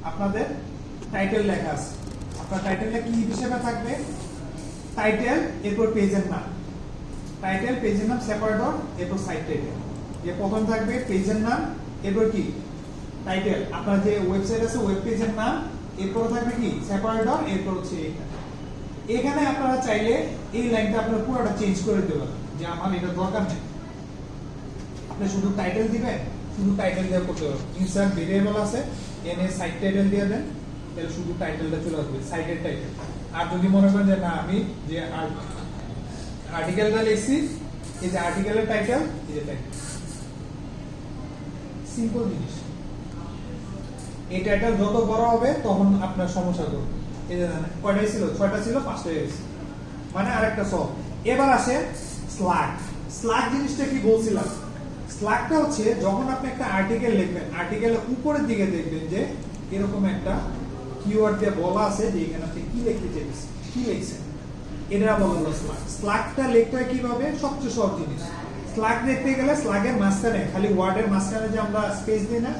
আপনাদের টাইটেল লেখা আছে। আপনার টাইটেলটা কি হিসেবে থাকবে? টাইটেল এরপর পেজের নাম, টাইটেল পেজের নাম সেপারেটর এরপর সাইট টাইটেল। যে প্রথম থাকবে পেজের নাম এরপর কি টাইটেল, আপনার যে ওয়েবসাইট আছে ওয়েব পেজের নাম, এরপর থাকবে কি সেপারেটর, এরপর হচ্ছে এটা। এখানে আপনারা চাইলে এই লাইনটা আপনারা পুরোটা চেঞ্জ করে দেবেন, যে আমার এটা দরকার নেই, আপনি শুধু টাইটেল দিবেন, শুধু টাইটেল দিয়ে করতে হবে। ইনসার্ট ভেরিয়েবল আছে, এনে সাইট টাইটেল দিয়ে দেন, তাহলে শুধু টাইটেলটা চলে আসবে, সাইটের টাইটেল। আর যদি মনে করেন যে না আমি যে আর্টিকেলটা লিখছি, এই যে আর্টিকেলের টাইটেল, এই যে টাইটেল, সিম্পল জিনিস। এই টাইটেল যত বড় হবে তখন আপনার সমস্যা করবে। এই যে কয়টা ছিল, 6টা ছিল, 5টা হয়ে গেছে, মানে আরেকটা সব। এবার আসে স্ল্যাগ। স্ল্যাগ জিনিসটা কি বলছিলাম? স্ল্যাগটা হচ্ছে যখন আপনি একটা আর্টিকেল লিখবেন, আর্টিকেলের উপরের দিকে দেখবেন যে এরকম একটা কিওয়ার্ড দিয়ে বলা আছে যে এখানে আপনি কি লিখতে চাইছেন, কি লিখছেন, এটা বলা হলো স্ল্যাগ। স্ল্যাগটা লিখতে হয় কিভাবে? সবচেয়ে সহজ জিনিস, স্ল্যাগ লিখতে গেলে স্ল্যাগের মাঝখানে, খালি ওয়ার্ডের মাঝখানে যে আমরা স্পেস দিই না,